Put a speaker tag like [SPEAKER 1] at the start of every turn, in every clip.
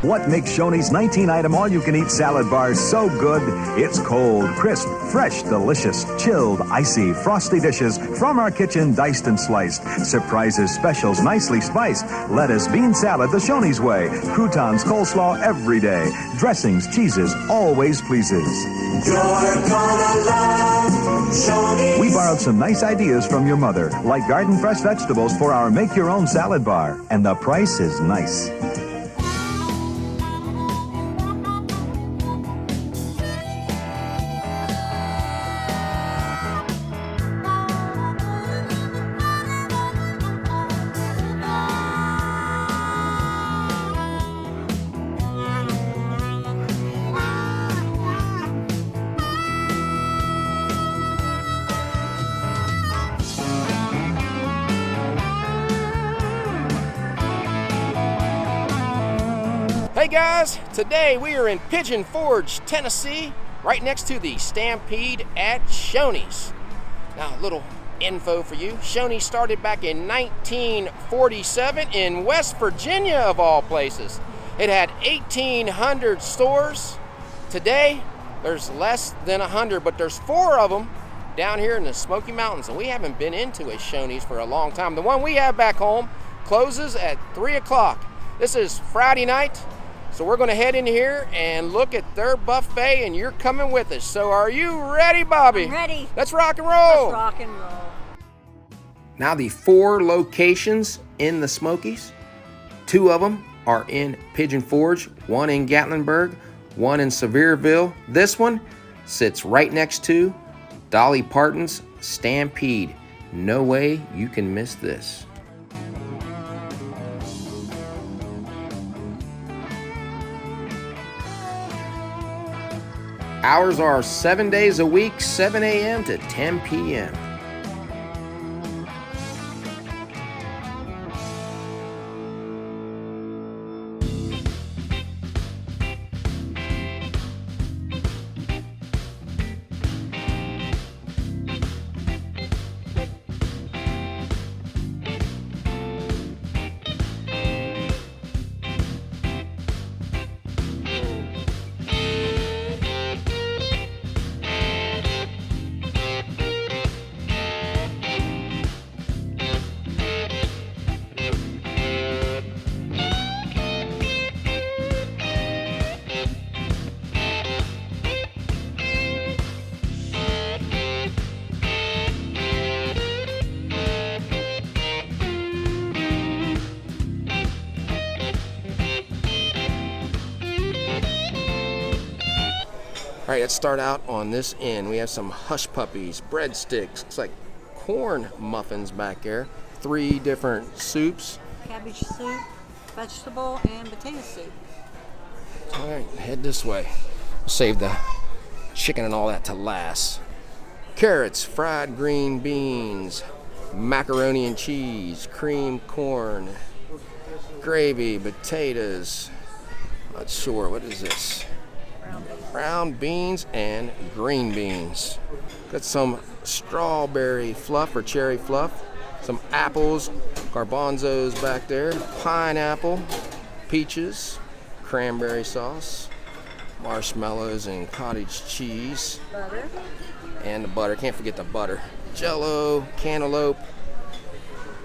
[SPEAKER 1] What makes Shoney's 19-item all-you-can-eat salad bars so good? It's cold, crisp, fresh, delicious, chilled, icy, frosty dishes from our kitchen, diced and sliced. Surprises, specials, nicely spiced. Lettuce, bean salad the Shoney's way. Croutons, coleslaw every day. Dressings, cheeses, always pleases.
[SPEAKER 2] You're gonna love Shoney's.
[SPEAKER 1] We borrowed some nice ideas from your mother, like garden fresh vegetables for our make-your-own salad bar. And the price is nice.
[SPEAKER 3] Hey guys, today we are in Pigeon Forge, Tennessee, right next to the Stampede at Shoneys. Now, a little info for you. Shoneys started back in 1947 in West Virginia, of all places. It had 1,800 stores. Today, there's less than 100, but there's 4 of them down here in the Smoky Mountains, and we haven't been into a Shoneys for a long time. The one we have back home closes at 3 o'clock. This is Friday night. So we're going to head in here and look at their buffet, and you're coming with us. So are you ready, Bobby?
[SPEAKER 4] I'm ready.
[SPEAKER 3] Let's rock and roll.
[SPEAKER 4] Let's rock and roll.
[SPEAKER 3] Now the 4 locations in the Smokies, 2 of them are in Pigeon Forge, 1 in Gatlinburg, 1 in Sevierville. This one sits right next to Dolly Parton's Stampede. No way you can miss this. Hours are 7 days a week, 7 a.m. to 10 p.m. All right, let's start out on this end. We have some hush puppies, breadsticks, looks like corn muffins back there, 3 different soups.
[SPEAKER 4] Cabbage soup, vegetable, and potato soup.
[SPEAKER 3] All right, head this way. Save the chicken and all that to last. Carrots, fried green beans, macaroni and cheese, cream corn, gravy, potatoes. Not sure, what is this? Brown beans and green beans. Got some strawberry fluff or cherry fluff, some apples, garbanzos back there, pineapple, peaches, cranberry sauce, marshmallows and cottage cheese.
[SPEAKER 4] Butter.
[SPEAKER 3] And the butter, can't forget the butter. Jello, cantaloupe,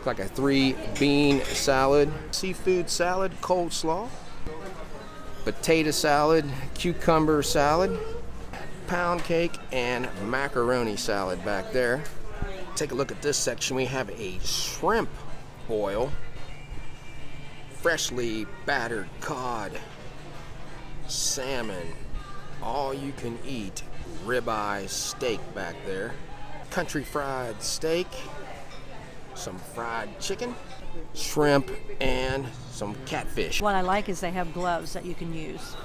[SPEAKER 3] like a 3-bean salad, seafood salad, coleslaw, potato salad, cucumber salad, pound cake, and macaroni salad back there. Take a look at this section. We have a shrimp boil, freshly battered cod, salmon, all you can eat ribeye steak back there, country fried steak, some fried chicken, shrimp, and some catfish.
[SPEAKER 4] What I like is they have gloves that you can use.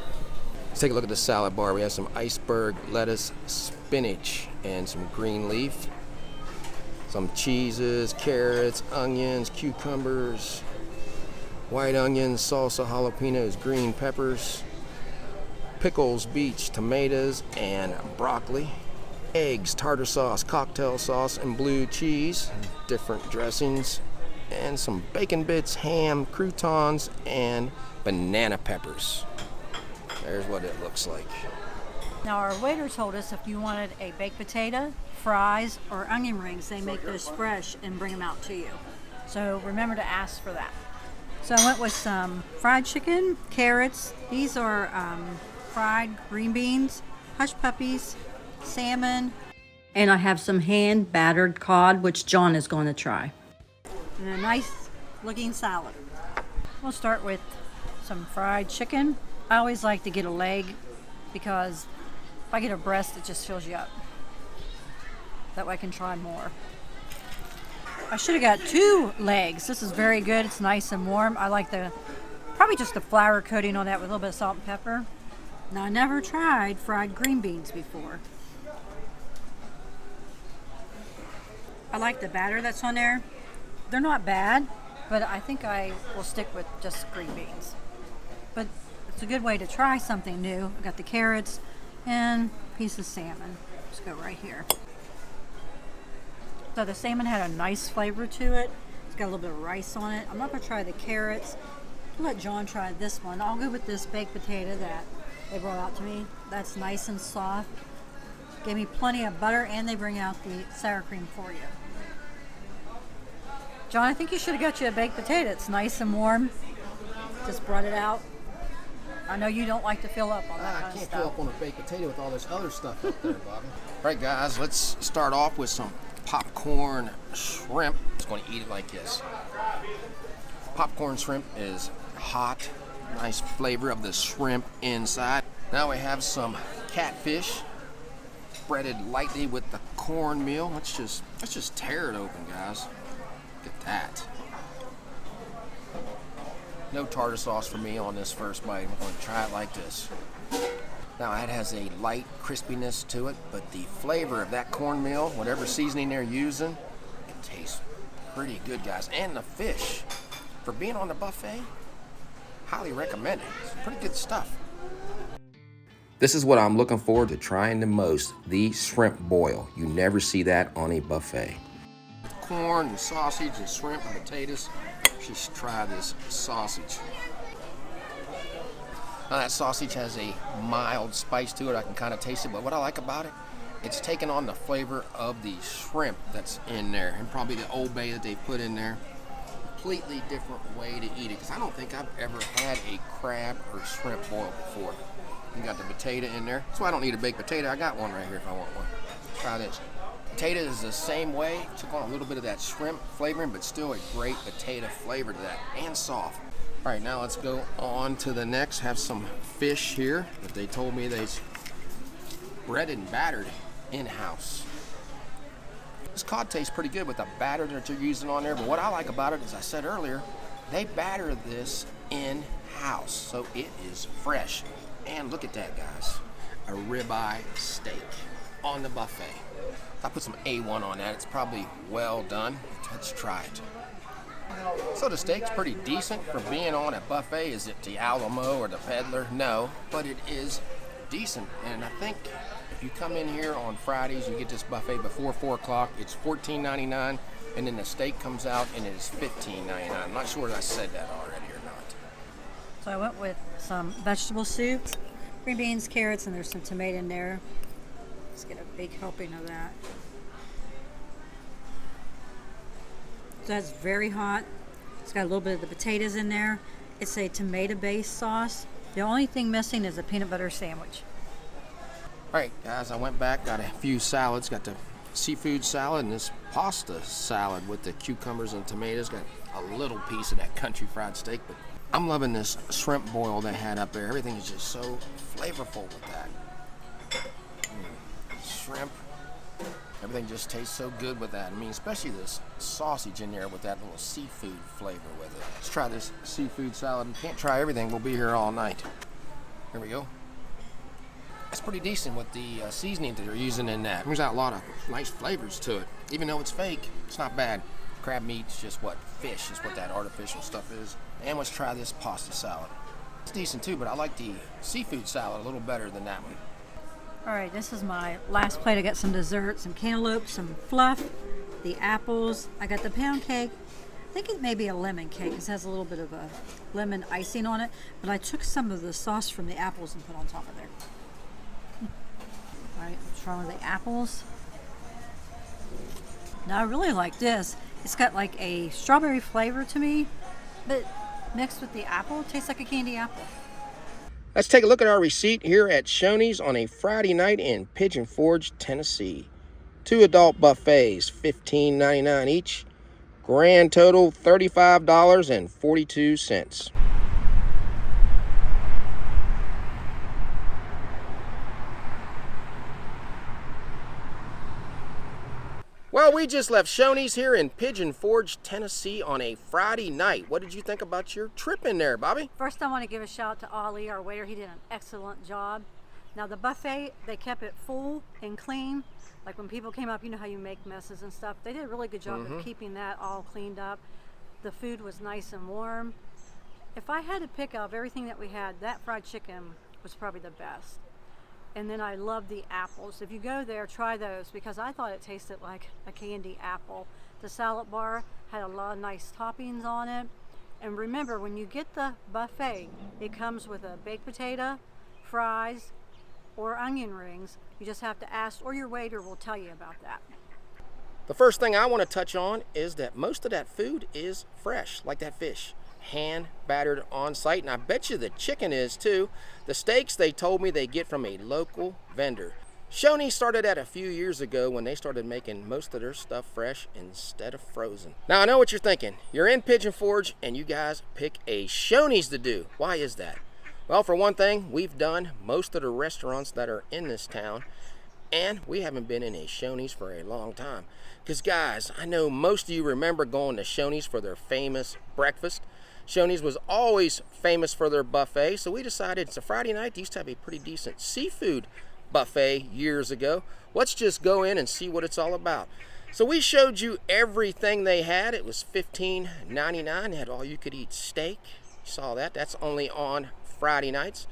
[SPEAKER 3] Let's take a look at the salad bar. We have some iceberg lettuce, spinach, and some green leaf. Some cheeses, carrots, onions, cucumbers, white onions, salsa, jalapenos, green peppers, pickles, beets, tomatoes, and broccoli. Eggs, tartar sauce, cocktail sauce, and blue cheese. Different dressings. and some bacon bits, ham, croutons, and banana peppers. There's what it looks like.
[SPEAKER 4] Now our waiter told us if you wanted a baked potato, fries, or onion rings, they make those fresh and bring them out to you. So remember to ask for that. So I went with some fried chicken, carrots. These are fried green beans, hush puppies, salmon, and I have some hand battered cod, which John is going to try. And a nice looking salad. We'll start with some fried chicken. I always like to get a leg because if I get a breast, it just fills you up. That way I can try more. I should have got 2 legs. This is very good. It's nice and warm. I like probably just the flour coating on that with a little bit of salt and pepper. Now I never tried fried green beans before. I like the batter that's on there. They're not bad, but I think I will stick with just green beans. But it's a good way to try something new. I got the carrots and a piece of salmon. Let's go right here. So the salmon had a nice flavor to it. It's got a little bit of rice on it. I'm not going to try the carrots. I'll let John try this one. I'll go with this baked potato that they brought out to me. That's nice and soft. Gave me plenty of butter, and they bring out the sour cream for you. John, I think you should have got you a baked potato. It's nice and warm. Just brought it out. I know you don't like to fill up on that kind of stuff.
[SPEAKER 3] I can't fill up on a baked potato with all this other stuff up there, Bobby. All right, guys, let's start off with some popcorn shrimp. Just going to eat it like this. Popcorn shrimp is hot, nice flavor of the shrimp inside. Now we have some catfish breaded lightly with the cornmeal. Let's just tear it open, guys. Look at that. No tartar sauce for me on this first bite. I'm going to try it like this. Now it has a light crispiness to it, but the flavor of that cornmeal, whatever seasoning they're using, it tastes pretty good, guys. And the fish, for being on the buffet, highly recommend it. It's pretty good stuff. This is what I'm looking forward to trying the most, the shrimp boil. You never see that on a buffet. Corn and sausage and shrimp and potatoes. Just try this sausage. Now that sausage has a mild spice to it. I can kind of taste it, but what I like about it, it's taken on the flavor of the shrimp that's in there, and probably the Old Bay that they put in there. Completely different way to eat it, because I don't think I've ever had a crab or shrimp boil before. You got the potato in there. That's why I don't need a baked potato. I got one right here if I want one. Try this. Potato is the same way. Took on a little bit of that shrimp flavoring, but still a great potato flavor to that, and soft. All right, now let's go on to the next. Have some fish here that they told me they breaded and battered in-house. This cod tastes pretty good with the batter that you're using on there, but what I like about it, as I said earlier, they batter this in-house, so it is fresh. And look at that, guys. A ribeye steak on the buffet. If I put some A1 on that, it's probably well done. Let's try it. So the steak's pretty decent for being on a buffet. Is it the Alamo or the Peddler? No, but it is decent. And I think if you come in here on Fridays, you get this buffet before 4 o'clock, it's $14.99, and then the steak comes out and it is $15.99. I'm not sure if I said that already or not.
[SPEAKER 4] So I went with some vegetable soup, green beans, carrots, and there's some tomato in there. Let's get a big helping of that. So that's very hot. It's got a little bit of the potatoes in there. It's a tomato-based sauce. The only thing missing is a peanut butter sandwich.
[SPEAKER 3] All right, guys, I went back, got a few salads. Got the seafood salad and this pasta salad with the cucumbers and tomatoes. Got a little piece of that country fried steak, but I'm loving this shrimp boil they had up there. Everything is just so flavorful with that. Shrimp. Everything just tastes so good with that. I mean, especially this sausage in there with that little seafood flavor with it. Let's try this seafood salad. You can't try everything. We'll be here all night. Here we go. It's pretty decent with the seasoning that they're using in that. Brings out a lot of nice flavors to it. Even though it's fake, it's not bad. Crab meat's just what? Fish is what that artificial stuff is. And let's try this pasta salad. It's decent too, but I like the seafood salad a little better than that one.
[SPEAKER 4] All right, this is my last plate. I got some dessert, some cantaloupe, some fluff, the apples. I got the pound cake, think it may be a lemon cake. It has a little bit of a lemon icing on it, but I took some of the sauce from the apples and put on top of there. All right, let's try one of the apples. Now I really like this. It's got like a strawberry flavor to me, but mixed with the apple, it tastes like a candy apple.
[SPEAKER 3] Let's take a look at our receipt here at Shoney's on a Friday night in Pigeon Forge, Tennessee. 2 adult buffets, $15.99 each. Grand total, $35.42. Well, we just left Shoney's here in Pigeon Forge, Tennessee on a Friday night. What did you think about your trip in there, Bobby?
[SPEAKER 4] First, I want to give a shout out to Ollie, our waiter. He did an excellent job. Now, the buffet, they kept it full and clean. Like when people came up, you know how you make messes and stuff. They did a really good job of keeping that all cleaned up. The food was nice and warm. If I had to pick out of everything that we had, that fried chicken was probably the best. And then I love the apples. If you go there, try those, because I thought it tasted like a candy apple. The salad bar had a lot of nice toppings on it. And remember, when you get the buffet, it comes with a baked potato, fries, or onion rings. You just have to ask, or your waiter will tell you about that.
[SPEAKER 3] The first thing I want to touch on is that most of that food is fresh, like that fish. Hand battered on site, and I bet you the chicken is too. The steaks, they told me they get from a local vendor. Shoney started that a few years ago when they started making most of their stuff fresh instead of frozen. Now I know what you're thinking. You're in Pigeon Forge and you guys pick a Shoney's to do. Why is that? Well, for one thing, we've done most of the restaurants that are in this town, and we haven't been in a Shoney's for a long time. Because guys, I know most of you remember going to Shoney's for their famous breakfast. Shoney's was always famous for their buffet, so we decided it's a Friday night. They used to have a pretty decent seafood buffet years ago. Let's just go in and see what it's all about. So we showed you everything they had. It was $15.99. They had all-you-could-eat steak. You saw that. That's only on Friday nights.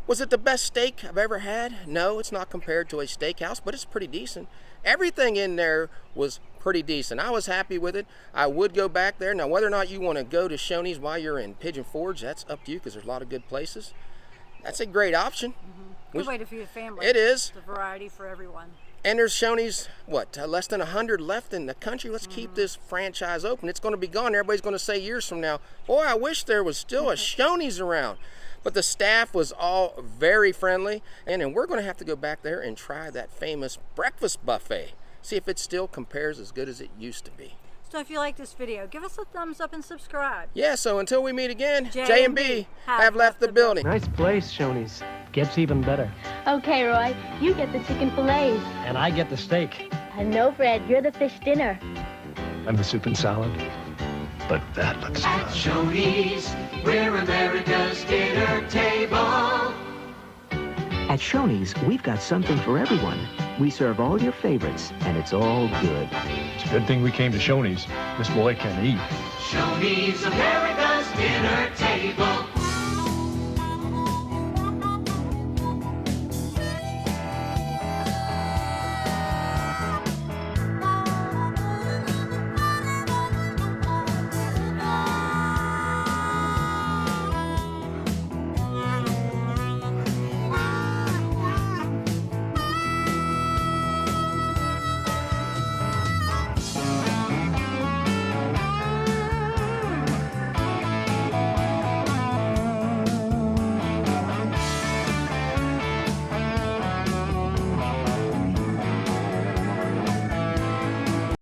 [SPEAKER 3] Was it the best steak I've ever had? No, it's not compared to a steakhouse, but it's pretty decent. Everything in there was pretty decent. I was happy with it. I would go back there. Now, whether or not you want to go to Shoney's while you're in Pigeon Forge, that's up to you, because there's a lot of good places. That's a great option.
[SPEAKER 4] Good way to feed a family.
[SPEAKER 3] It is.
[SPEAKER 4] The variety for everyone.
[SPEAKER 3] And there's Shoney's, what, less than 100 left in the country. Let's keep this franchise open. It's going to be gone. Everybody's going to say years from now, boy, I wish there was still a Shoney's around. But the staff was all very friendly. And then we're going to have to go back there and try that famous breakfast buffet. See if it still compares as good as it used to be.
[SPEAKER 4] So if you like this video, give us a thumbs up and subscribe.
[SPEAKER 3] Yeah, so until we meet again,
[SPEAKER 4] J
[SPEAKER 3] J
[SPEAKER 4] and
[SPEAKER 3] and
[SPEAKER 4] B
[SPEAKER 3] B
[SPEAKER 4] have
[SPEAKER 3] have left the building.
[SPEAKER 5] Nice place, Shoney's. Gets even better.
[SPEAKER 6] Okay, Roy, you get the chicken fillets.
[SPEAKER 5] And I get the steak.
[SPEAKER 6] And no, Fred, you're the fish dinner.
[SPEAKER 5] And the soup and salad. But that looks
[SPEAKER 2] At Shoney's, we're America's dinner table.
[SPEAKER 7] At Shoney's, we've got something for everyone. We serve all your favorites, and it's all good.
[SPEAKER 8] It's a good thing we came to Shoney's. This boy can eat.
[SPEAKER 2] Shoney's, America's dinner table.